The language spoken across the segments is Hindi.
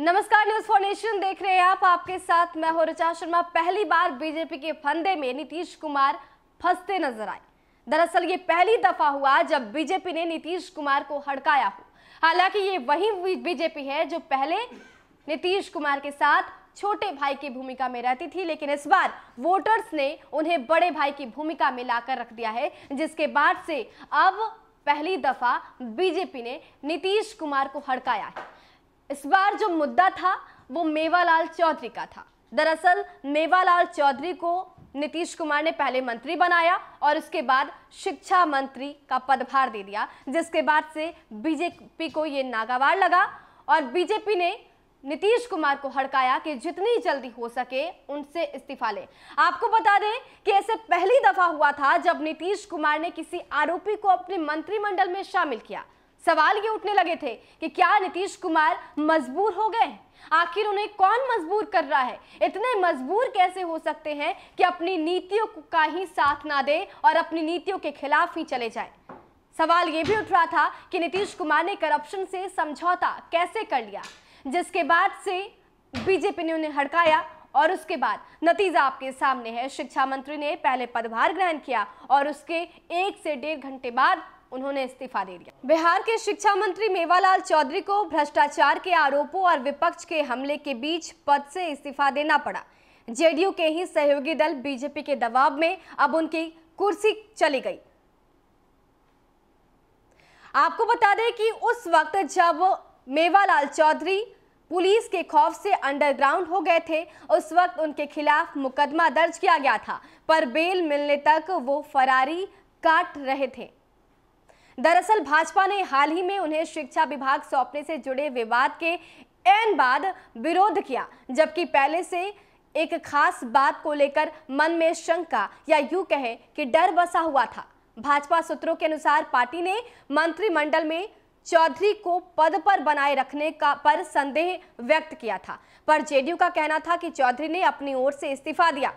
नमस्कार, न्यूज फॉर नेशन देख रहे हैं आप। आपके साथ मैं हूं ऋचा शर्मा। पहली बार बीजेपी के फंदे में नीतीश कुमार फंसते नजर आए। दरअसल ये पहली दफा हुआ जब बीजेपी ने नीतीश कुमार को हड़काया हो। हालांकि ये वही बीजेपी है जो पहले नीतीश कुमार के साथ छोटे भाई की भूमिका में रहती थी, लेकिन इस बार वोटर्स ने उन्हें बड़े भाई की भूमिका में लाकर रख दिया है, जिसके बाद से अब पहली दफा बीजेपी ने नीतीश कुमार को हड़काया है। इस बार जो मुद्दा था वो मेवालाल चौधरी का था। दरअसल मेवालाल चौधरी को नीतीश कुमार ने पहले मंत्री बनाया और उसके बाद शिक्षा मंत्री का पदभार दे दिया, जिसके बाद से बीजेपी को ये नागवार लगा और बीजेपी ने नीतीश कुमार को हड़काया कि जितनी जल्दी हो सके उनसे इस्तीफा ले। आपको बता दें कि ऐसे पहली दफा हुआ था जब नीतीश कुमार ने किसी आरोपी को अपने मंत्रिमंडल में शामिल किया। सवाल ये उठने लगे थे कि क्या नीतीश कुमार मजबूर हो गए? आखिर उन्हें कौन मजबूर कर रहा है? इतने मजबूर कैसे हो सकते हैं कि अपनी नीतियों का ही साथ ना दे और अपनी नीतियों के खिलाफ ही चले जाए? सवाल ये भी उठ रहा था कि नीतीश कुमार ने करप्शन से समझौता कैसे कर लिया, जिसके बाद से बीजेपी ने उन्हें हड़काया और उसके बाद नतीजा आपके सामने है। शिक्षा मंत्री ने पहले पदभार ग्रहण किया और उसके 1 से 1.5 घंटे बाद उन्होंने इस्तीफा दे दिया। बिहार के शिक्षा मंत्री मेवालाल चौधरी को भ्रष्टाचार के आरोपों और विपक्ष के हमले के बीच पद से इस्तीफा देना पड़ा। जेडीयू के ही सहयोगी दल बीजेपी के दबाव में अब उनकी कुर्सी चली गई। आपको बता दें कि उस वक्त जब मेवालाल चौधरी पुलिस के खौफ से अंडरग्राउंड हो गए थे, उस वक्त उनके खिलाफ मुकदमा दर्ज किया गया था, पर बेल मिलने तक वो फरारी काट रहे थे। दरअसल भाजपा ने हाल ही में उन्हें शिक्षा विभाग सौंपने से जुड़े विवाद के एन बाद विरोध किया, जबकि पहले से एक खास बात को लेकर मन में शंका या यूं कहे कि डर बसा हुआ था। भाजपा सूत्रों के अनुसार पार्टी ने मंत्रिमंडल में चौधरी को पद पर बनाए रखने का पर संदेह व्यक्त किया था, पर जेडीयू का कहना था कि चौधरी ने अपनी ओर से इस्तीफा दिया।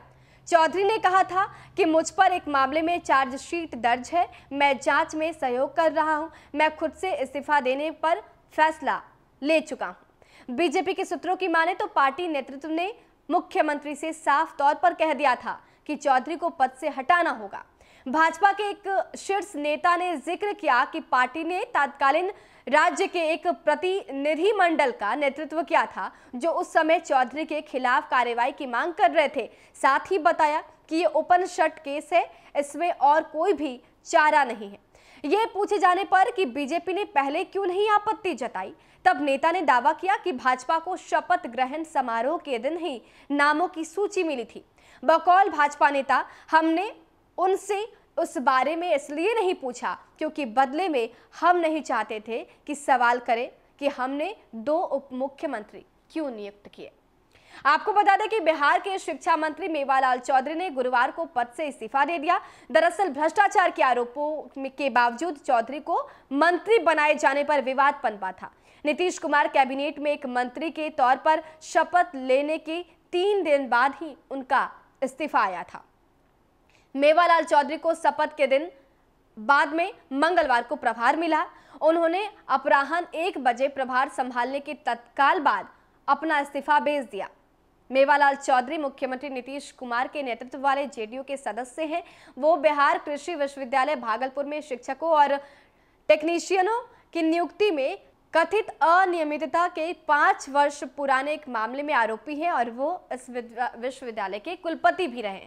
चौधरी ने कहा था कि मुझ पर एक मामले में चार्जशीट दर्ज है, मैं जांच में सहयोग कर रहा हूं, मैं खुद से इस्तीफा देने पर फैसला ले चुका हूं। बीजेपी के सूत्रों की माने तो पार्टी नेतृत्व ने मुख्यमंत्री से साफ तौर पर कह दिया था कि चौधरी को पद से हटाना होगा। भाजपा के एक शीर्ष नेता ने जिक्र किया कि पार्टी ने तत्कालीन राज्य के एक प्रतिनिधि मंडल का नेतृत्व किया था जो उस समय चौधरी के खिलाफ कार्रवाई की मांग कर रहे थे। साथ ही बताया कि ये ओपन शट केस है, इसमें और कोई भी चारा नहीं है। ये पूछे जाने पर कि बीजेपी ने पहले क्यों नहीं आपत्ति जताई, तब नेता ने दावा किया कि भाजपा को शपथ ग्रहण समारोह के दिन ही नामों की सूची मिली थी। बकौल भाजपा नेता, हमने उनसे उस बारे में इसलिए नहीं पूछा क्योंकि बदले में हम नहीं चाहते थे कि सवाल करें कि हमने 2 उप मुख्यमंत्री क्यों नियुक्त किए। आपको बता दें कि बिहार के शिक्षा मंत्री मेवालाल चौधरी ने गुरुवार को पद से इस्तीफा दे दिया। दरअसल भ्रष्टाचार के आरोपों के बावजूद चौधरी को मंत्री बनाए जाने पर विवाद पनपा था। नीतीश कुमार कैबिनेट में एक मंत्री के तौर पर शपथ लेने के 3 दिन बाद ही उनका इस्तीफा आया था। मेवालाल चौधरी को शपथ के दिन बाद में मंगलवार को प्रभार मिला। उन्होंने अपराह्न 1 बजे प्रभार संभालने के तत्काल बाद अपना इस्तीफा भेज दिया। मेवालाल चौधरी मुख्यमंत्री नीतीश कुमार के नेतृत्व वाले जेडीयू के सदस्य हैं। वो बिहार कृषि विश्वविद्यालय भागलपुर में शिक्षकों और टेक्नीशियनों की नियुक्ति में कथित अनियमितता के 5 वर्ष पुराने एक मामले में आरोपी है और वो इस विश्वविद्यालय के कुलपति भी रहे।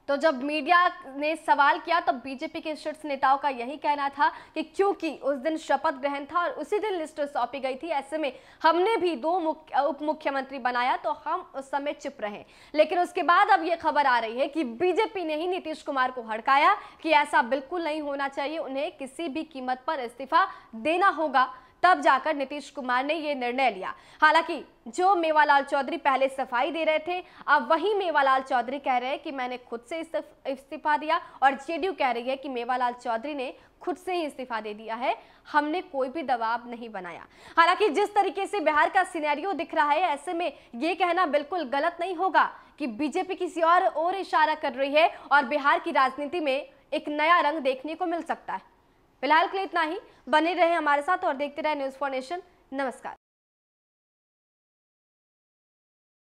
तो जब मीडिया ने सवाल किया तो बीजेपी के शीर्ष नेताओं का यही कहना था कि क्योंकि उस दिन शपथ ग्रहण था और उसी दिन लिस्ट सौंपी गई थी, ऐसे में हमने भी 2 उप मुख्यमंत्री बनाया तो हम उस समय चुप रहे। लेकिन उसके बाद अब ये खबर आ रही है कि बीजेपी ने ही नीतीश कुमार को हड़काया कि ऐसा बिल्कुल नहीं होना चाहिए, उन्हें किसी भी कीमत पर इस्तीफा देना होगा। तब जाकर नीतीश कुमार ने यह निर्णय लिया। हालांकि जो मेवालाल चौधरी पहले सफाई दे रहे थे, अब वही मेवालाल चौधरी कह रहे हैं कि मैंने खुद से इस्तीफा दिया और जेडीयू कह रही है कि मेवालाल चौधरी ने खुद से ही इस्तीफा दे दिया है, हमने कोई भी दबाव नहीं बनाया। हालांकि जिस तरीके से बिहार का सिनेरियो दिख रहा है, ऐसे में यह कहना बिल्कुल गलत नहीं होगा कि बीजेपी किसी और इशारा कर रही है और बिहार की राजनीति में एक नया रंग देखने को मिल सकता है। फिलहाल के लिए इतना ही। बने रहे हमारे साथ और देखते रहे न्यूज फॉर नेशन। नमस्कार।